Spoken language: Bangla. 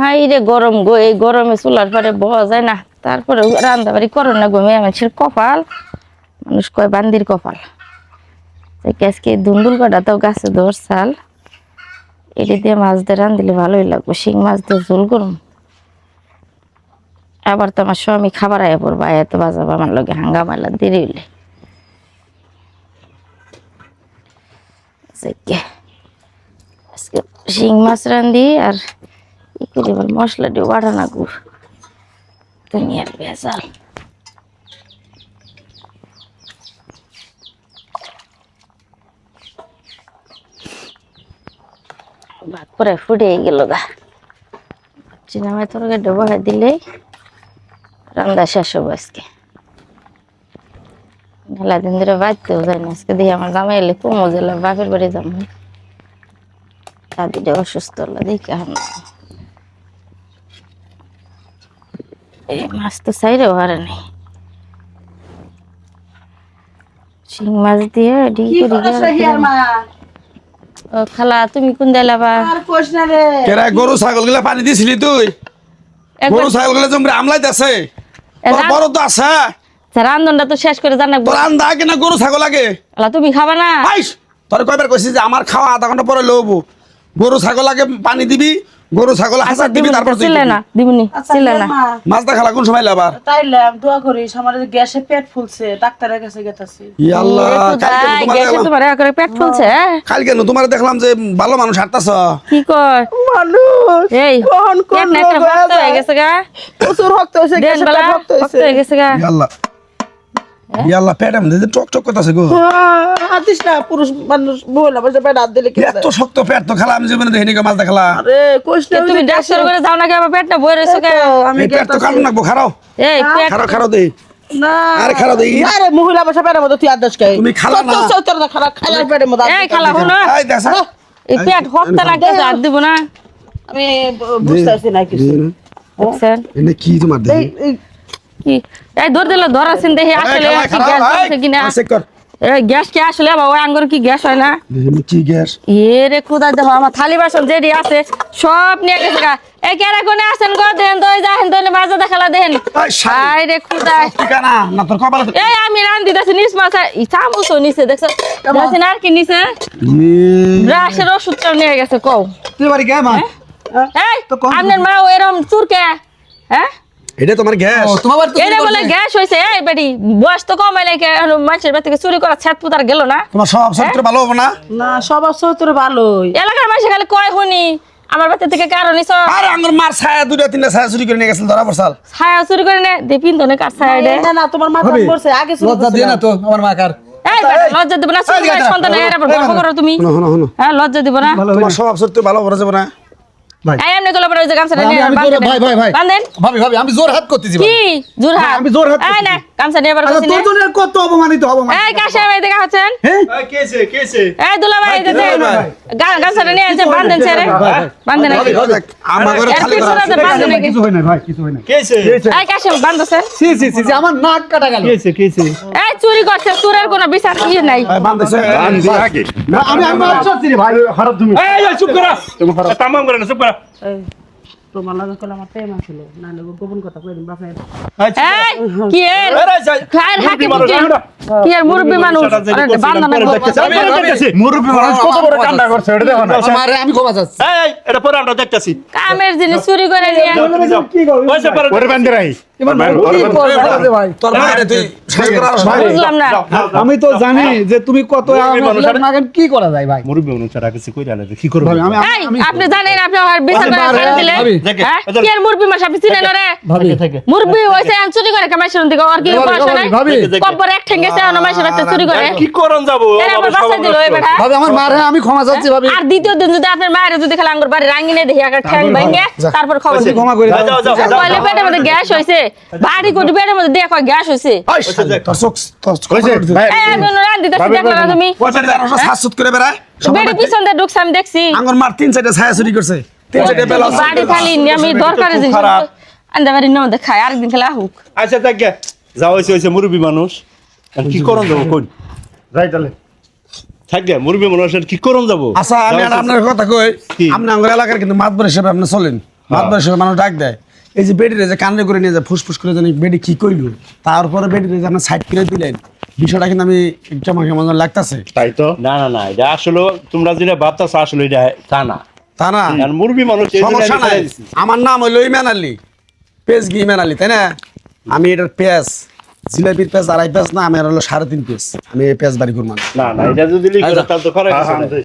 হাই রে গরম গো, এই গরমে চুলার পারে বহা যায় না। তারপরে রান্না বাড়ি করো না গো, মেয়ে মানুষের কপাল, মানুষ কয় বান্দির কপাল। আজকে দুন্দুল কাটা তো গাছে ধরছাল, এটা দিয়ে মাছ দিয়ে রান্ধিলে ভালোই লাগবে। শিং মাছ দিয়ে ঝোল করুম। আবার তো আমার স্বামী খাবার আয়া পড়বো, আয়া তো বাজাবো আমার লগে হাঙ্গামালা দেরি হইলে। আজকে শিং মাছ রান্ধি আর ই করি, এবার মশলা দিয়ে বাটা না গু, দুনিয়ার ভেজাল। ভাত পরে ফুটে গেল গা, চিনামায় তরকারিটা বহাই দিলেই রান্না শেষ হবো। আজকে মেলা দিন ধরে বাড়তেও যায় না, আজকে দেখি আমার জামাই এলে কমো জেলা বাপের বাড়ি যাবো, দাদিটা অসুস্থ হলো দেখি। এই মাছ তো চাইরেও হারে নেই, শিং মাছ দিয়ে খালা তুমি কোন দেলাবা? গরু ছাগল গুলা পানি দিছিলি তুই? গরু ছাগল গুলা জমরে আমলাইতেছে, বড় তো আছে। রান্ধনটা তো শেষ করে জানা, তোর রান্দা আগে না গরু ছাগল আগে? তুমি খাবা না? তোর কয়বার কইছিস যে আমার খাওয়া আধা ঘন্টা পরে লবো, গরু ছাগল আগে পানি দিবি, গরু ছাগল হাজার দিবি, তারপর ছিলে না দিবনি, ছিলে না। মাছটা খালা কোন সময় লাবার? তাইলাম দোয়া করিস, আমার গ্যাসে পেট ফুলছে, ডাক্তারের কাছে গেতাছি। ইয়া আল্লাহ, গ্যাসে তোমার করে পেট ফুলছে? কাল কেন তোমার দেখলাম যে ভালো মানুষ হাঁটতাছ। কি কয় মানুষ এই কোন কোন রক্ত হয়ে গেছে গা, প্রচুর রক্ত হইছে, গ্যাসে পেট রক্ত হয়ে গেছে গা। ইয়া আল্লাহ, ইয়া আল্লাহ, পেট এমন যে টক টক করতেছে গো। আদিস না, পুরুষ মানুষ মহিলা মানুষ পেট হাত দিলে কি এত শক্ত পেট তো খালা আমি জীবনে দেখিনি গো। মাছ দেখালা? আরে কোশ না, তুমি ডাক্তার করে যাও না, আবার পেট না বই রইছো কে? আমি পেট তো কাটু নাকবো, খারাও এই পেট খারাও খারাও দেই না। আরে খারাও দেই। আরে মহিলা মানুষ পেটের মধ্যে তুই আদেশ খাই, তুমি খালা না? চৌতর না খালা, খালার পেটের মধ্যে এই খালা শুনো, এই দেখছ এই পেট হত্যা না কে হাত দিব না? আমি বুঝতেছি না কিছু। দেখছেন এনে কি তোমার দেই? কি এই ধর দিল, ধর আছেন দেখি আসলে কি গ্যাস আছে কিনা। চেক কর। এই গ্যাস কি আসলে বাবা আঙ্গুর কি গ্যাস হয় না? এনে কি গ্যাস? এ রে খুদা, দেখো আমার থালি বাসন যেটি আছে সব নিয়ে গেছে গা। এই কেরা কোনে আছেন গো, দেন দই যাহেন দই মাঝে দেখালা দেন। আই রে খুদা, ঠিকানা না তোর কপালে? এই আমি রান্দি দাছি নিস মাছ চামচও নিছে, দেখছ দেখছেন আর কি নিছে? ব্রাশের ওষুধটাও নিয়ে গেছে। কও তুই বাড়ি গে মা? এই আপনার মা এরকম চুরকে? হ্যাঁ এটা তোমার গ্যাস? তোমার বাড়ি এটা বলে গ্যাস হয়েছে? এই বেটি বয়স তো কম হইলে মানুষের বাড়ি থেকে চুরি করা ছাদ পুতার গেল না? তোমার সব চরিত্র ভালো হবে না? না সবার চৌতর ভালোই, এলাকার মানুষ খালি কয় শুনি আমার বাড়ি থেকে কারো নিছ। আরে আমার মার ছায়া দুইটা তিনটা ছায়া চুরি করে নিয়ে গেছিল, ধরা পড়ছাল। ছায়া চুরি করে নে দেপিন তো কার ছায়া দে। না না তোমার মাথা পড়ছে আগে লজ্জা দিয়ে না তো আমার মা কার? এই বেটা লজ্জা দিব না? চুরি করে সন্তান এর উপর গর্ব করো তুমি? হ্যাঁ লজ্জা দিব না? তোমার সব চরিত্র ভালো করা যাবে না? এই এমনি গলা পড়ে যে গামছা নিয়ে আমি জোরে ভাই ভাই ভাই বাঁধেন। ভাবি ভাবি আমি জোর হাত করতেছি কি জোর হাত? আমি জোর হাত এই না গামছা নিয়ে বার আচ্ছা করছিস তোর জন্য কত অপমানিত হব মা। এই কাশে ভাই দেখা হচ্ছেন? কেছে কেছে এই দুলা ভাই দে গামছা নিয়ে এসে বাঁধেন ছেড়ে বাঁধেন নাকি? আমার ঘরে এর খালি পিছনে তো বাঁধেন নাকি? কিছু হয় না ভাই, কিছু হয় না। কেছে এই কাশে বাঁধছেন? সি সি সি আমার নাক কাটা গেল। কেছে কেছে এই চুরি করছে, চোরের কোনো বিচার কি নাই? বান্ধছে আগে আমি আমি আসছি রে ভাই, খারাপ তুমি। এই চুপ করা তামাম করে না, চুপ করা। তোমার লাগে কল আমার প্রেম ছিল না, লোক গোপন কথা কই দিন বাপের। এই কি এর খায়ের হাকি কি এর মুরব্বি মানুষ আরে বান্ধা না মুরব্বি মানুষ কত বড় কান্ডা করছে এটা দেখো না। আমারে আমি ক্ষমা চাচ্ছি। এই এটা পরে আমরা দেখতাছি। কামের জিনিস চুরি করে নিয়ে কি করব? পয়সা পরে ওরে বান্ধে রাই এবার কি করবে ভাই? তোর মায়ের তুই সই করা বুঝলাম না। আমি তো জানি যে তুমি কত আমার মাকে কি করা যায় ভাই। মুরব্বি মানুষ ছাড়া কিছু কইরা না, কি করব? ভাবি আমি এই আপনি জানেন আপনি আর বিচার করে ছেড়ে দিলেন? হ্যাঁ কি এর মুরব্বি মানুষ আপনি চিনেন না? ভাবি মুরব্বি হইছে আন চুরি করে কামাই শুরু দিকে আর কি পয়সা নাই? ভাবি কব্বর এক ঠেঙ্গে সে অন্য মাসের বাচ্চা চুরি করে কি করন যাব? এর আবার বাসা দিল এই বেটা। ভাবি আমার মারে আমি ক্ষমা চাচ্ছি ভাবি। আর দ্বিতীয় দিন যদি আপনার মায়ের যদি খেলা আঙ্গুর বাড়ি রাঙ্গিনে দেখি একটা ঠ্যাং ভাঙে তারপর খবর দিবেন। ক্ষমা করে দাও। যাও যাও যাও। কইলে পেটের মধ্যে গ্যাস হইছে, বাড়ি কোটি পেটের মধ্যে দিয়ে কয় গ্যাস হইছে। তোর চোখ কইছে ভাই এই আমি রান দিতে দেখলা না তুমি? শাসুত করে বেড়ায় বেড়ি পিছন দিয়ে ঢুকছে আমি দেখছি। আঙ্গুর মার তিন চারটা ছায়া চুরি করছে, তিন চারটা বেলা বাড়ি খালি আমি দরকারি জিনিস আন্দা বাড়ি ন দেখায় আরেকদিন খেলা হুক। আচ্ছা দেখ গে যাও, হইছে মুরব্বি মানুষ, আর কি করন যাব কোন? যাই তাহলে থাক গে মুরব্বি মানুষ, আর কি করন যাব? আচ্ছা আমি আপনার কথা কই, কি? আপনি আঙ্গুর এলাকার কিন্তু মাতবর হিসেবে আপনি চলেন। মাত বয়সের মানুষ ডাক দেয় এই যে বেডিরে যে কান্না করে নিয়ে যায় ফুসফুস করে জানি বেডি কি কইলো তারপরে বেডিরে যে আপনার সাইড করে দিলেন বিষয়টা কিন্তু আমি কেমন কেমন লাগতেছে তাই তো না না না এটা আসলে তোমরা যেটা ভাবতেছো আসলে এটা তা না তা না আর মুরবি মানুষ এই জন্য সমস্যা আমি নাই ফেলাই দিছি। আমার নাম হইলো ইমান আলী পেজ গি ইমান আলী তাই না আমি এটার পেজ জিলাপির পেজ 2.5 পেজ না আমি হলো 3.5 পেজ আমি এই পেজ বাড়ি করব না না এটা যদি লিখে তাহলে তো খারাপ কিছু নাই।